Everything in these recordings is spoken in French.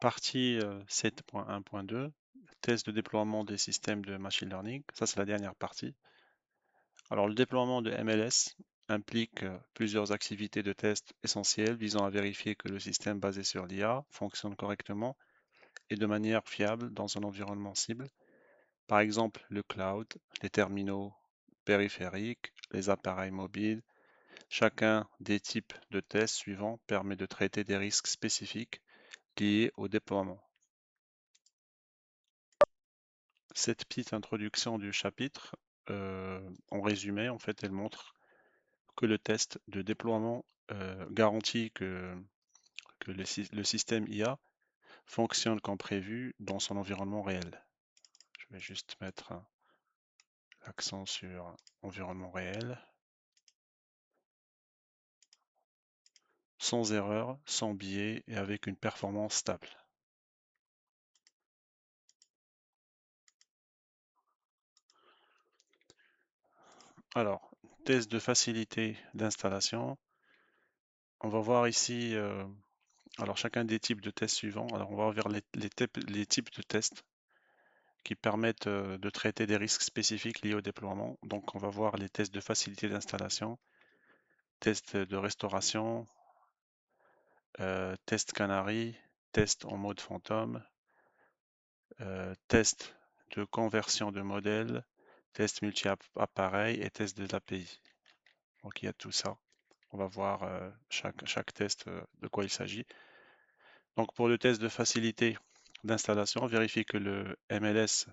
Partie 7.1.2, test de déploiement des systèmes de machine learning. Ça, c'est la dernière partie. Alors, le déploiement de MLS implique plusieurs activités de test essentielles visant à vérifier que le système basé sur l'IA fonctionne correctement et de manière fiable dans un environnement cible. Par exemple, le cloud, les terminaux périphériques, les appareils mobiles. Chacun des types de tests suivants permet de traiter des risques spécifiques liés au déploiement. Cette petite introduction du chapitre, en résumé, en fait, elle montre que le test de déploiement garantit que le système IA fonctionne comme prévu dans son environnement réel. Je vais juste mettre l'accent sur environnement réel, sans erreur, sans biais et avec une performance stable. Alors, test de facilité d'installation. On va voir ici alors chacun des types de tests suivants. Alors on va voir les types de tests qui permettent de traiter des risques spécifiques liés au déploiement. Donc on va voir les tests de facilité d'installation, tests de restauration, test canary, test en mode fantôme, test de conversion de modèle, test multi-appareil et test des API. Donc il y a tout ça. On va voir chaque test de quoi il s'agit. Donc pour le test de facilité d'installation, vérifie que le MLS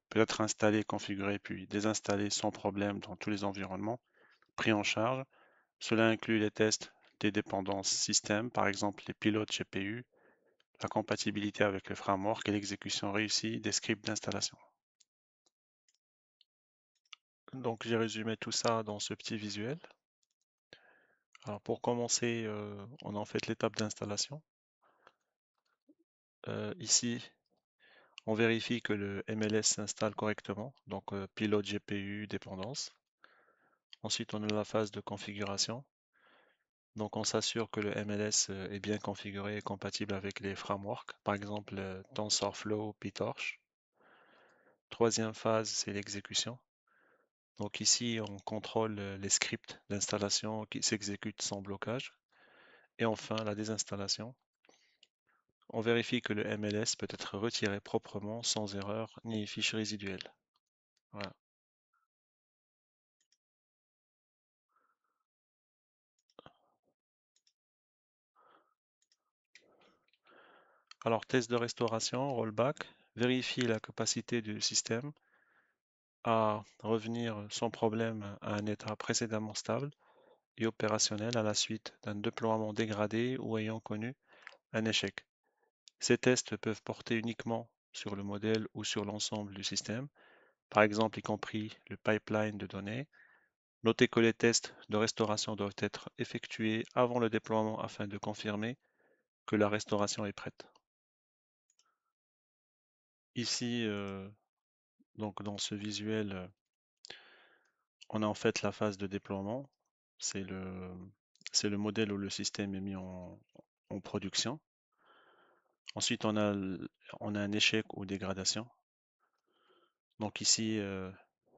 peut être installé, configuré puis désinstallé sans problème dans tous les environnements pris en charge. Cela inclut les tests des dépendances système, par exemple les pilotes GPU, la compatibilité avec le framework et l'exécution réussie des scripts d'installation. Donc j'ai résumé tout ça dans ce petit visuel. Alors pour commencer, on a en fait l'étape d'installation. Ici, on vérifie que le MLS s'installe correctement, donc pilote GPU, dépendance. Ensuite, on a la phase de configuration. Donc on s'assure que le MLS est bien configuré et compatible avec les frameworks, par exemple TensorFlow, PyTorch. Troisième phase, c'est l'exécution. Donc ici, on contrôle les scripts d'installation qui s'exécutent sans blocage. Et enfin, la désinstallation. On vérifie que le MLS peut être retiré proprement, sans erreur ni fiche résiduelle. Voilà. Alors, test de restauration, rollback, vérifie la capacité du système à revenir sans problème à un état précédemment stable et opérationnel à la suite d'un déploiement dégradé ou ayant connu un échec. Ces tests peuvent porter uniquement sur le modèle ou sur l'ensemble du système, par exemple y compris le pipeline de données. Notez que les tests de restauration doivent être effectués avant le déploiement afin de confirmer que la restauration est prête. Ici, donc dans ce visuel, on a en fait la phase de déploiement. C'est le, c'est le modèle où le système est mis en production. Ensuite, on a un échec ou dégradation. Donc ici,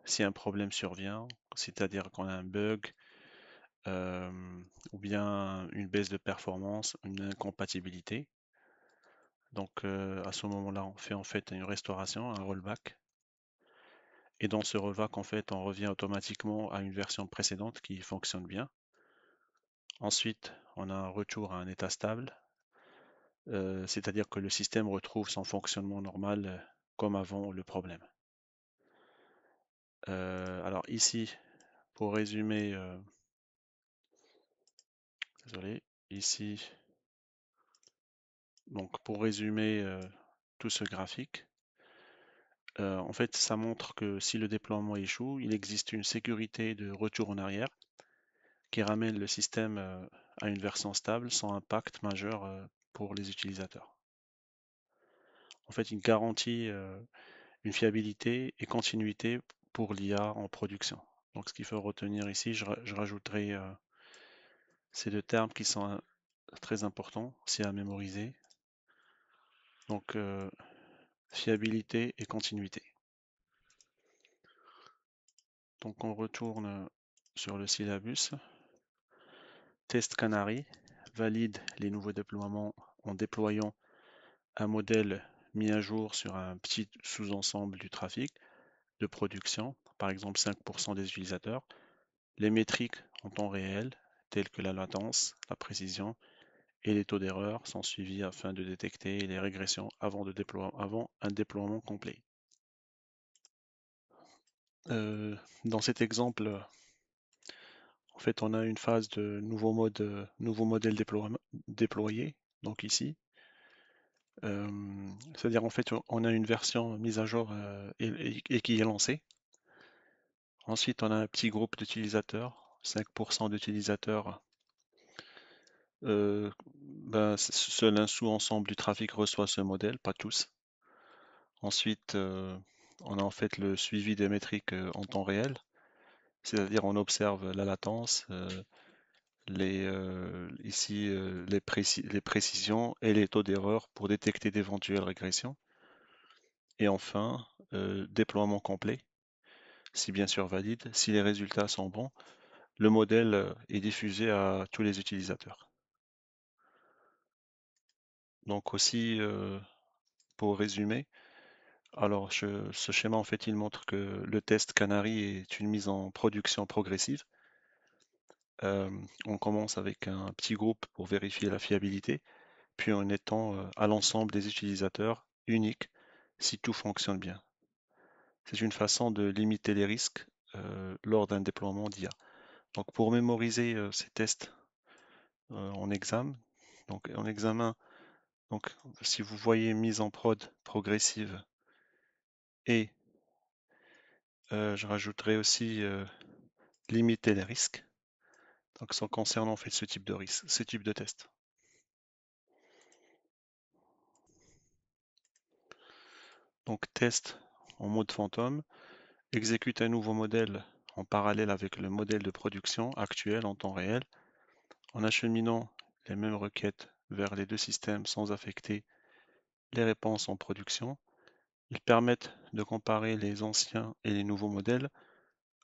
si un problème survient, c'est-à-dire qu'on a un bug, euh, ou bien une baisse de performance, une incompatibilité. Donc à ce moment-là, on fait en fait une restauration, un rollback. Et dans ce rollback, en fait, on revient automatiquement à une version précédente qui fonctionne bien. Ensuite, on a un retour à un état stable, c'est-à-dire que le système retrouve son fonctionnement normal comme avant le problème. Alors ici, pour résumer, désolé, ici, donc pour résumer tout ce graphique, en fait, ça montre que si le déploiement échoue, il existe une sécurité de retour en arrière qui ramène le système à une version stable sans impact majeur pour les utilisateurs. En fait, il garantit une fiabilité et continuité pour l'IA en production. Donc, ce qu'il faut retenir ici, je rajouterai ces deux termes qui sont très importants, c'est à mémoriser. Donc, fiabilité et continuité. Donc, on retourne sur le syllabus. Test Canary valide les nouveaux déploiements en déployant un modèle mis à jour sur un petit sous-ensemble du trafic de production, par exemple 5% des utilisateurs. Les métriques en temps réel, telles que la latence, la précision et les taux d'erreur, sont suivies afin de détecter les régressions avant un déploiement complet. Dans cet exemple, en fait, on a une phase de nouveau modèle déployé, donc ici. C'est-à-dire, en fait, on a une version mise à jour et qui est lancée. Ensuite, on a un petit groupe d'utilisateurs, 5% d'utilisateurs. Seul un sous-ensemble du trafic reçoit ce modèle, pas tous. Ensuite, on a en fait le suivi des métriques en temps réel, c'est-à-dire on observe la latence, les précisions et les taux d'erreur pour détecter d'éventuelles régressions. Et enfin, déploiement complet, si bien sûr valide. Si les résultats sont bons, le modèle est diffusé à tous les utilisateurs. Donc aussi, pour résumer, alors ce schéma en fait il montre que le test Canary est une mise en production progressive. On commence avec un petit groupe pour vérifier la fiabilité, puis on étend à l'ensemble des utilisateurs uniques si tout fonctionne bien. C'est une façon de limiter les risques lors d'un déploiement d'IA. Donc pour mémoriser ces tests en examen, donc si vous voyez mise en prod progressive et je rajouterai aussi limiter les risques. Donc ça concerne en fait ce type de risque, ce type de test. Donc test en mode fantôme, exécute un nouveau modèle en parallèle avec le modèle de production actuel en temps réel, en acheminant les mêmes requêtes vers les deux systèmes sans affecter les réponses en production. Ils permettent de comparer les anciens et les nouveaux modèles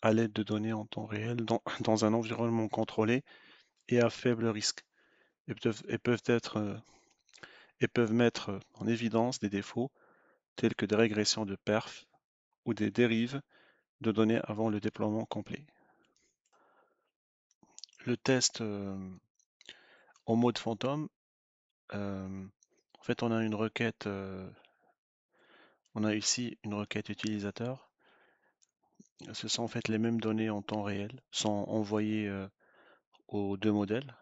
à l'aide de données en temps réel dans un environnement contrôlé et à faible risque, et peuvent mettre en évidence des défauts tels que des régressions de perf ou des dérives de données avant le déploiement complet. Le test en mode fantôme, en fait, on a ici une requête utilisateur. Ce sont en fait les mêmes données en temps réel, sont envoyées aux deux modèles,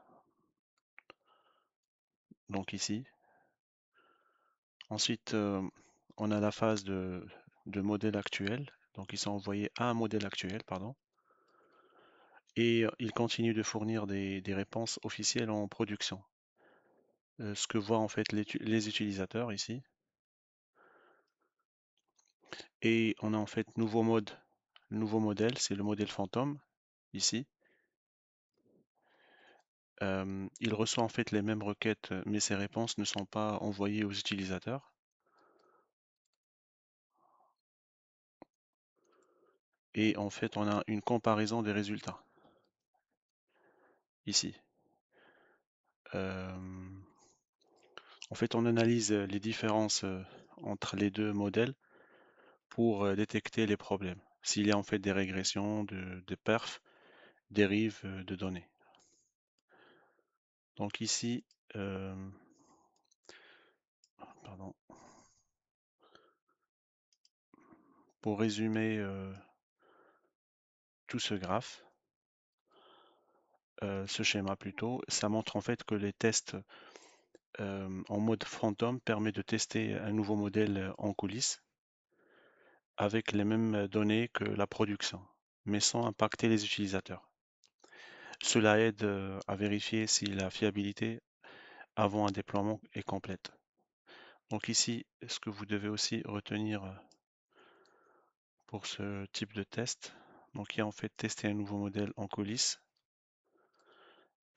donc ici. Ensuite, on a la phase de modèle actuel, donc ils sont envoyés à un modèle actuel, pardon, et ils continuent de fournir des réponses officielles en production. Ce que voient en fait les utilisateurs ici. Et on a en fait le nouveau modèle, c'est le modèle fantôme, ici. Il reçoit en fait les mêmes requêtes, mais ces réponses ne sont pas envoyées aux utilisateurs. Et en fait, on a une comparaison des résultats, ici. Euh, En fait, on analyse les différences entre les deux modèles pour détecter les problèmes. S'il y a en fait des régressions, de perfs, dérives de données. Donc ici, euh, pardon, pour résumer tout ce graphe, ce schéma plutôt, ça montre en fait que les tests en mode fantôme permet de tester un nouveau modèle en coulisses avec les mêmes données que la production, mais sans impacter les utilisateurs. Cela aide à vérifier si la fiabilité avant un déploiement est complète. Donc ici, ce que vous devez aussi retenir pour ce type de test, donc il y a en fait tester un nouveau modèle en coulisses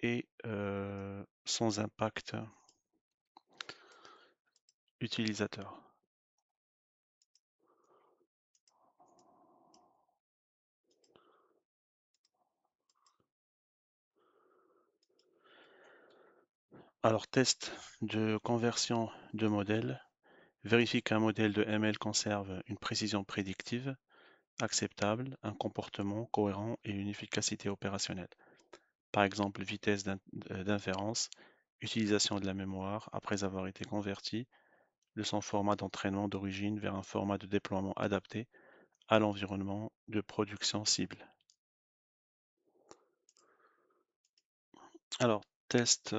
et sans impact Utilisateur. Alors, test de conversion de modèle. Vérifie qu'un modèle de ML conserve une précision prédictive acceptable, un comportement cohérent et une efficacité opérationnelle. Par exemple, vitesse d'inférence, utilisation de la mémoire après avoir été converti de son format d'entraînement d'origine vers un format de déploiement adapté à l'environnement de production cible. Alors, test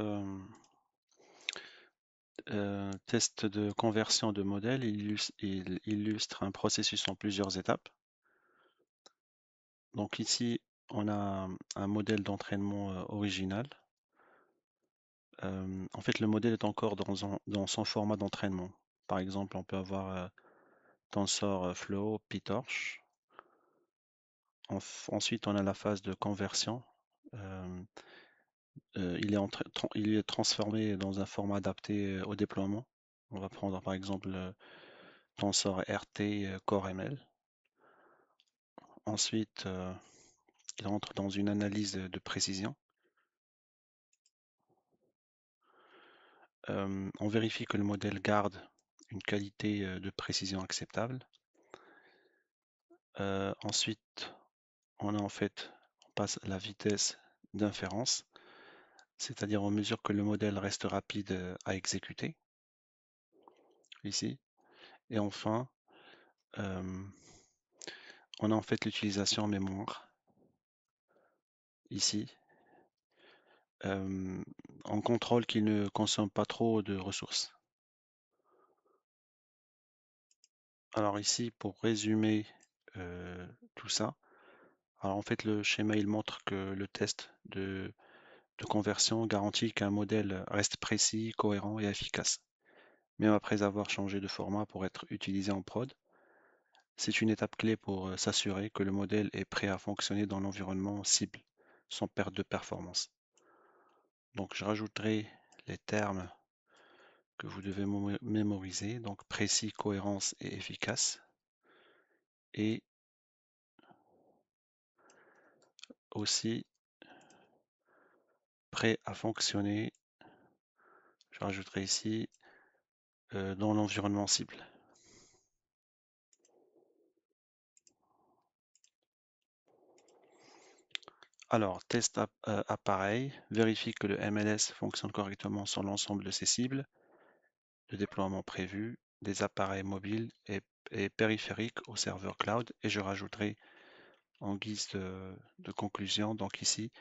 de conversion de modèle, il illustre un processus en plusieurs étapes. Donc ici, on a un modèle d'entraînement original. En fait, le modèle est encore dans son format d'entraînement. Par exemple, on peut avoir TensorFlow, PyTorch. Ensuite, on a la phase de conversion. Euh, il est transformé dans un format adapté au déploiement. On va prendre par exemple TensorRT Core ML. Ensuite, il entre dans une analyse de précision. On vérifie que le modèle garde une qualité de précision acceptable. Ensuite, on passe à la vitesse d'inférence, c'est-à-dire on mesure que le modèle reste rapide à exécuter, ici. Et enfin, euh, on a en fait l'utilisation en mémoire, ici. Euh, on contrôle qu'il ne consomme pas trop de ressources. Alors ici, pour résumer tout ça, alors en fait le schéma il montre que le test de conversion garantit qu'un modèle reste précis, cohérent et efficace, même après avoir changé de format pour être utilisé en prod. C'est une étape clé pour s'assurer que le modèle est prêt à fonctionner dans l'environnement cible, sans perte de performance. Donc je rajouterai les termes que vous devez mémoriser, donc précis, cohérence et efficace, et aussi prêt à fonctionner, je rajouterai ici, dans l'environnement cible. Alors, test appareil, vérifie que le MLS fonctionne correctement sur l'ensemble de ses cibles, le déploiement prévu, des appareils mobiles et périphériques au serveur cloud. Et je rajouterai en guise de conclusion, donc ici,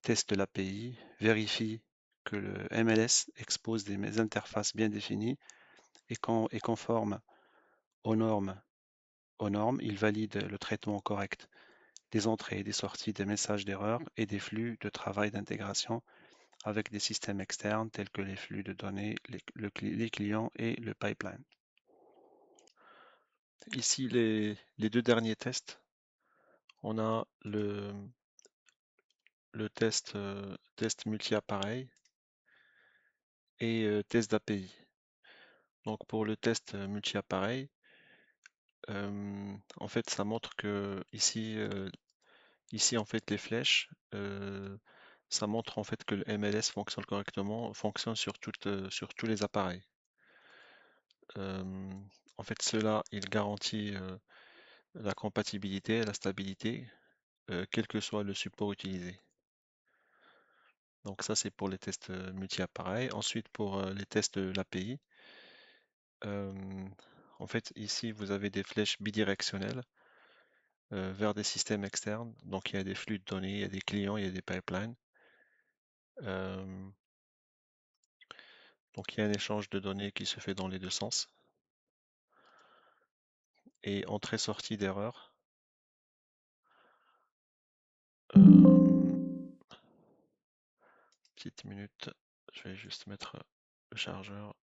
teste l'API, vérifie que le MLS expose des interfaces bien définies et conforme aux normes. Il valide le traitement correct des entrées et des sorties des messages d'erreur et des flux de travail d'intégration avec des systèmes externes tels que les flux de données, les clients et le pipeline. Ici, les deux derniers tests, on a le test multi-appareil et test d'API. Donc pour le test multi-appareil, en fait, ça montre que ici en fait les flèches, ça montre en fait que le MLS fonctionne correctement, fonctionne sur tous les appareils. Euh, En fait, cela, il garantit la compatibilité, la stabilité, quel que soit le support utilisé. Donc ça, c'est pour les tests multi-appareils. Ensuite, pour les tests de l'API, euh, en fait, ici, vous avez des flèches bidirectionnelles vers des systèmes externes. Donc, il y a des flux de données, il y a des clients, il y a des pipelines. Euh, donc, il y a un échange de données qui se fait dans les deux sens. Et entrée-sortie d'erreur. Euh, Petite minute, je vais juste mettre le chargeur.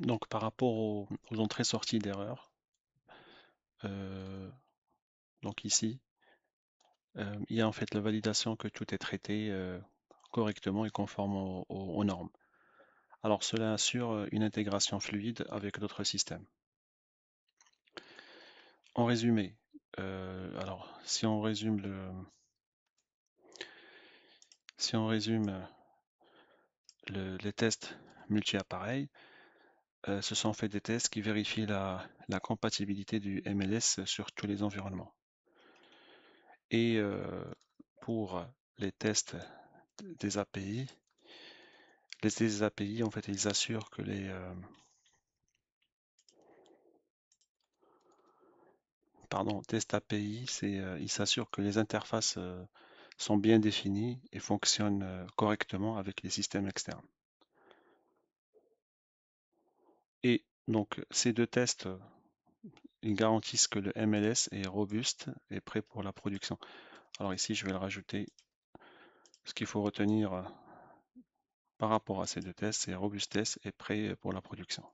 Donc, par rapport aux entrées-sorties d'erreur, euh, donc ici, il y a en fait la validation que tout est traité correctement et conforme aux normes. Alors cela assure une intégration fluide avec d'autres systèmes. En résumé, alors si on résume les tests multi-appareils, ce sont fait des tests qui vérifient la compatibilité du MLS sur tous les environnements. Et pour les tests des API, les API, en fait, ils assurent que tests API, ils s'assurent que les interfaces sont bien définies et fonctionnent correctement avec les systèmes externes. Et donc, ces deux tests, ils garantissent que le MLS est robuste et prêt pour la production. Alors ici, je vais le rajouter. Ce qu'il faut retenir par rapport à ces deux tests, c'est robustesse et prêt pour la production.